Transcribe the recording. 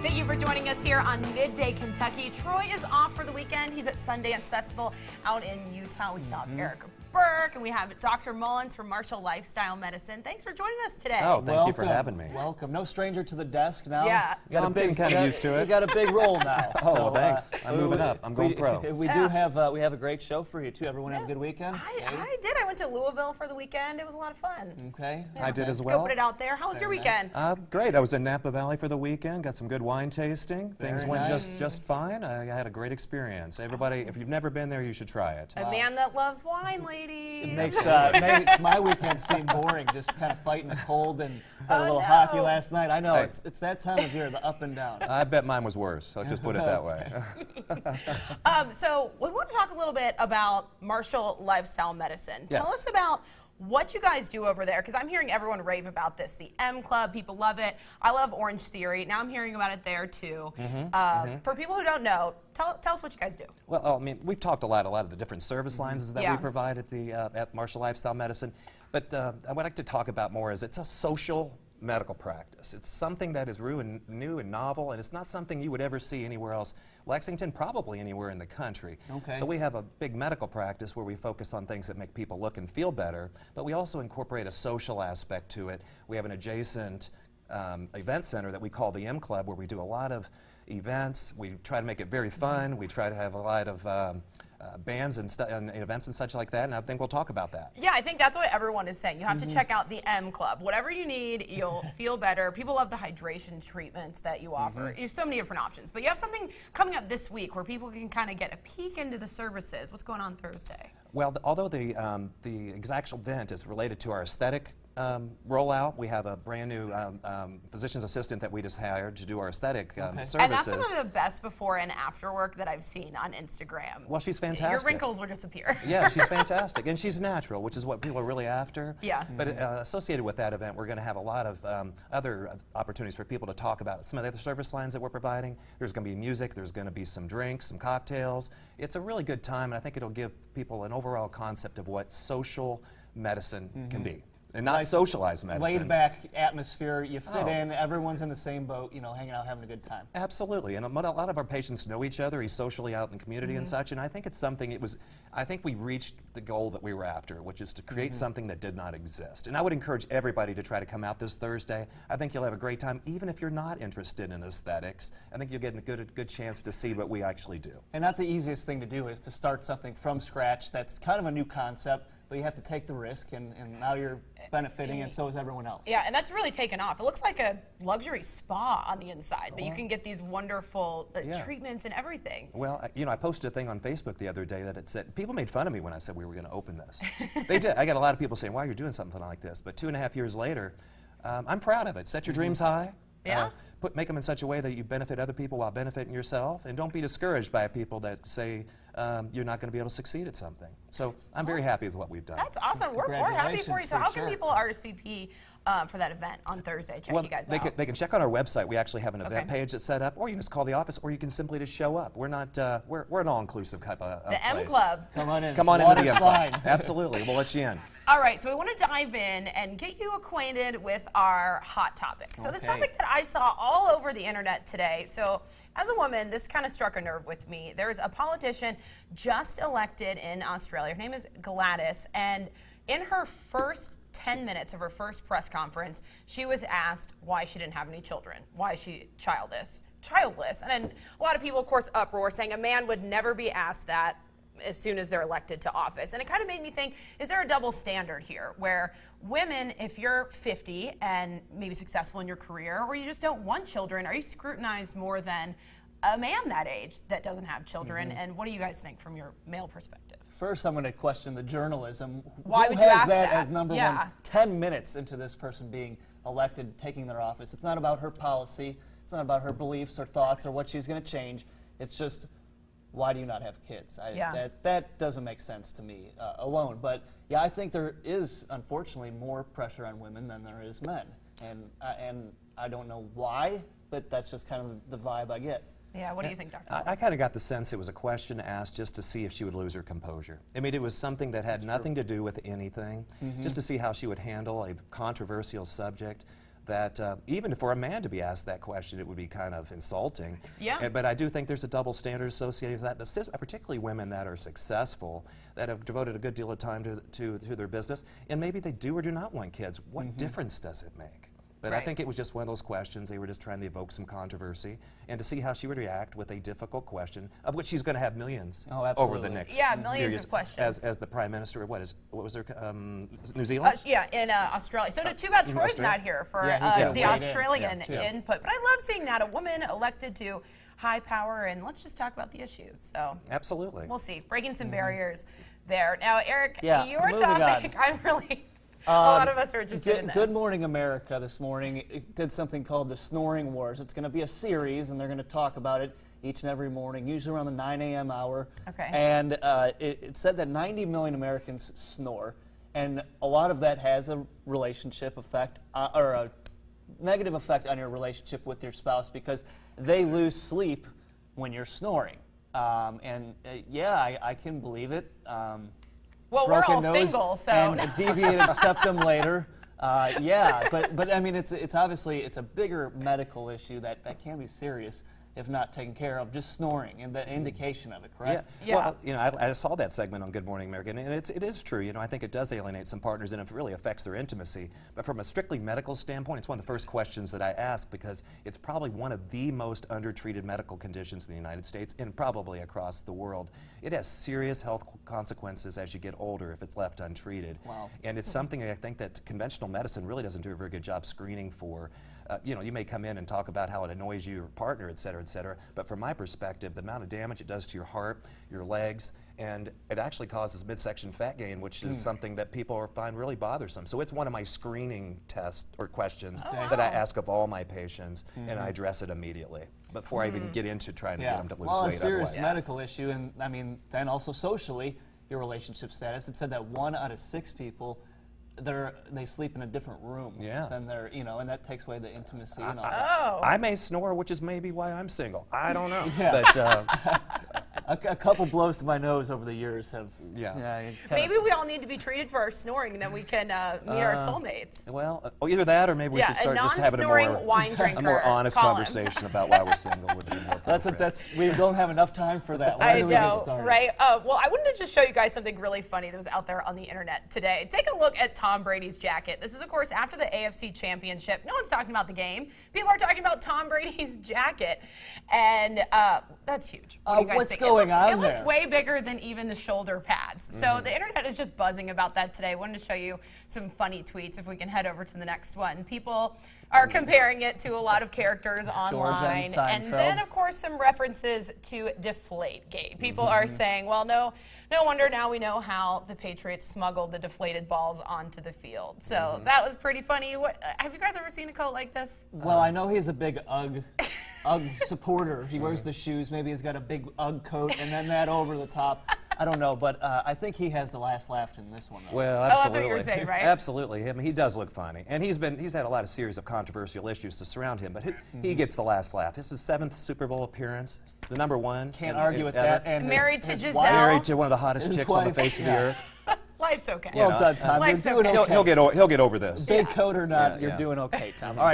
Thank you for joining us here on Midday Kentucky. Troy is off for the weekend. He's at Sundance Festival out in Utah. We still have Eric Burke, and we have Dr. Mullins from Marshall Lifestyle Medicine. Thanks for joining us today. Oh, thank you for having me. Welcome. No stranger to the desk now. Yeah. I'm getting kind of used to it. You got a big role now. Oh, well, thanks. I'm moving up. I'm going pro. We do have we have a great show for you too. Everyone have a good weekend? I did. I went to Louisville for the weekend. It was a lot of fun. Okay. I did as well. Scoping it out there. How was your weekend? Great. I was in Napa Valley for the weekend. Got some good wine tasting. Things went nice. just fine. I had a great experience. Everybody, if you've never been there, you should try it. A man that loves wine, ladies. It makes my weekend seem boring, just kind of fighting a cold and had a little hockey last night. I know, it's that time of year, the up and down. I bet mine was worse. I'll just put it that way. So we want to talk a little bit about Marshall Lifestyle Medicine. Yes. Tell us about what you guys do over there, because I'm hearing everyone rave about this. The M Club, people love it. I love Orange Theory. Now I'm hearing about it there too. For people who don't know, tell us what you guys do. Well, I mean, we've talked a lot of the different service lines that we provide at the at Marshall Lifestyle Medicine. But I would like to talk about more is it's a social medical practice. It's something that is new and novel, and it's not something you would ever see anywhere else. Lexington, probably anywhere in the country. Okay. So we have a big medical practice where we focus on things that make people look and feel better, but we also incorporate a social aspect to it. We have an adjacent event center that we call the M Club, where we do a lot of events. We try to make it very fun. We try to have a lot of bands and events and such like that, and I think we'll talk about that. Yeah, I think that's what everyone is saying. You have to check out the M Club. Whatever you need, you'll feel better. People love the hydration treatments that you offer. You have so many different options. But you have something coming up this week where people can kind of get a peek into the services. What's going on Thursday? Well, although the actual event is related to our aesthetic rollout, we have a brand new physician's assistant that we just hired to do our aesthetic services. And that's some of the best before and after work that I've seen on Instagram. Well, she's fantastic. Your wrinkles will disappear. Yeah, she's fantastic. And she's natural, which is what people are really after. Yeah. But associated with that event, we're going to have a lot of other opportunities for people to talk about some of the other service lines that we're providing. There's going to be music. There's going to be some drinks, some cocktails. It's a really good time, and I think it'll give people an overall concept of what social medicine can be. And not socialized medicine. Laid back atmosphere, you fit in, everyone's in the same boat, you know, hanging out, having a good time. Absolutely, and a lot of our patients know each other. He's socially out in the community and such, and I think it's something, I think we reached the goal that we were after, which is to create something that did not exist. And I would encourage everybody to try to come out this Thursday. I think you'll have a great time, even if you're not interested in aesthetics. I think you'll get a good chance to see what we actually do. And not the easiest thing to do is to start something from scratch that's kind of a new concept, but you have to take the risk, and now you're benefiting, and so is everyone else. Yeah, and that's really taken off. It looks like a luxury spa on the inside, but you can get these wonderful treatments and everything. Well, you know, I posted a thing on Facebook the other day that it said, people made fun of me when I said we were going to open this. They did. I got a lot of people saying, why are you doing something like this? But 2.5 years later, I'm proud of it. Set your dreams high. Yeah. Make them in such a way that you benefit other people while benefiting yourself, and don't be discouraged by people that say you're not going to be able to succeed at something. So I'm very happy with what we've done. That's awesome. We're happy for you. So how can people RSVP for that event on Thursday? Check you guys out. They can check on our website. We actually have an event page that's set up, or you can just call the office, or you can simply just show up. We're not we're an all-inclusive type of the place. M Club. Come on in. Come on into the M Club. Club. Absolutely, we'll let you in. All right, so we want to dive in and get you acquainted with our hot topics. So this topic that I saw all over the internet today. So as a woman, this kind of struck a nerve with me. There's a politician just elected in Australia. Her name is Gladys, and in her first 10 minutes of her first press conference, she was asked why she didn't have any children, why is she childless. And then a lot of people, of course, uproar, saying a man would never be asked that as soon as they're elected to office. And it kind of made me think, is there a double standard here where women, if you're 50 and maybe successful in your career, or you just don't want children, are you scrutinized more than a man that age that doesn't have children? And what do you guys think from your male perspective? First, I'm going to question the journalism. Why Who would you has ask that that? as number Yeah. one? 10 minutes into this person being elected, taking their office. It's not about her policy. It's not about her beliefs or thoughts or what she's going to change. It's just, why do you not have kids? That doesn't make sense to me alone. But yeah, I think there is, unfortunately, more pressure on women than there is men. And I don't know why, but that's just kind of the vibe I get. Yeah, what do you think, Dr. I kind of got the sense it was a question asked just to see if she would lose her composure. I mean, it was something that had nothing to do with anything, just to see how she would handle a controversial subject. that even for a man to be asked that question, it would be kind of insulting. Yeah. But I do think there's a double standard associated with that. But particularly women that are successful, that have devoted a good deal of time to their business, and maybe they do or do not want kids. What difference does it make? But I think it was just one of those questions. They were just trying to evoke some controversy and to see how she would react with a difficult question, of which she's going to have millions over the next millions of questions. As the Prime Minister of what was her, New Zealand? In Australia. So too bad Troy's not here for the Australian input. But I love seeing that, a woman elected to high power, and let's just talk about the issues. So absolutely. We'll see. Breaking some barriers there. Now, Eric, your moving topic, I'm really... a lot of us are interested in this. Good Morning America this morning did something called the Snoring Wars. It's going to be a series, and they're going to talk about it each and every morning, usually around the 9 a.m. hour. Okay. And it said that 90 million Americans snore, and a lot of that has a relationship effect, or a negative effect on your relationship with your spouse, because they lose sleep when you're snoring. I can believe it. Well, we're all nose single, so and a deviated septum later. But I mean, it's obviously a bigger medical issue that can be serious if not taken care of. Just snoring and the indication of it, correct? Yeah. Well, I saw that segment on Good Morning America, and it is true. I think it does alienate some partners, and it really affects their intimacy. But from a strictly medical standpoint, it's one of the first questions that I ask, because it's probably one of the most undertreated medical conditions in the United States and probably across the world. It has serious health consequences as you get older if it's left untreated. Wow. And it's something I think that conventional medicine really doesn't do a very good job screening for. You may come in and talk about how it annoys you, your partner, et cetera, but from my perspective, the amount of damage it does to your heart, your legs, and it actually causes midsection fat gain, which is something that people find really bothersome. So it's one of my screening tests or questions that I ask of all my patients, and I address it immediately before I even get into trying to get them to lose weight. A serious medical issue, and I mean, then also socially, your relationship status. It said that 1 out of 6 people, they sleep in a different room than and that takes away the intimacy and all that. I may snore, which is maybe why I'm single. I don't know. But a couple blows to my nose over the years have. Maybe we all need to be treated for our snoring, and then we can meet our soulmates. Well, either that, or maybe we should start just having a more honest conversation about why we're single. Would be more appropriate. We don't have enough time for that. I know, right? Well, I wanted to just show you guys something really funny that was out there on the internet today. Take a look at Tom Brady's jacket. This is, of course, after the AFC Championship. No one's talking about the game. People are talking about Tom Brady's jacket, and that's huge. What do you guys what's think? going on It looks there? way bigger than even the shoulder pads. So the internet is just buzzing about that today. I wanted to show you some funny tweets. If we can head over to the next one. People are comparing it to a lot of characters online. And then, of course, some references to Deflategate. People are saying, well, no wonder now we know how the Patriots smuggled the deflated balls onto the field. So that was pretty funny. Have you guys ever seen a coat like this? Well, I know he's a big UGG supporter. He wears the shoes. Maybe he's got a big UGG coat and then that over the top. I don't know, but I think he has the last laugh in this one, though. Well, that's absolutely. what you were saying, right? Absolutely. He does look funny, and he's had a lot of series of controversial issues to surround him, but he gets the last laugh. This is his 7th Super Bowl appearance, the number 1. Can't argue with that. And married to Giselle. Married to one of the hottest chicks on the face of the earth. Life's okay. Well done, Tom. You're doing okay. He'll get over this. Big coat or not, you're doing okay, Tom. All right.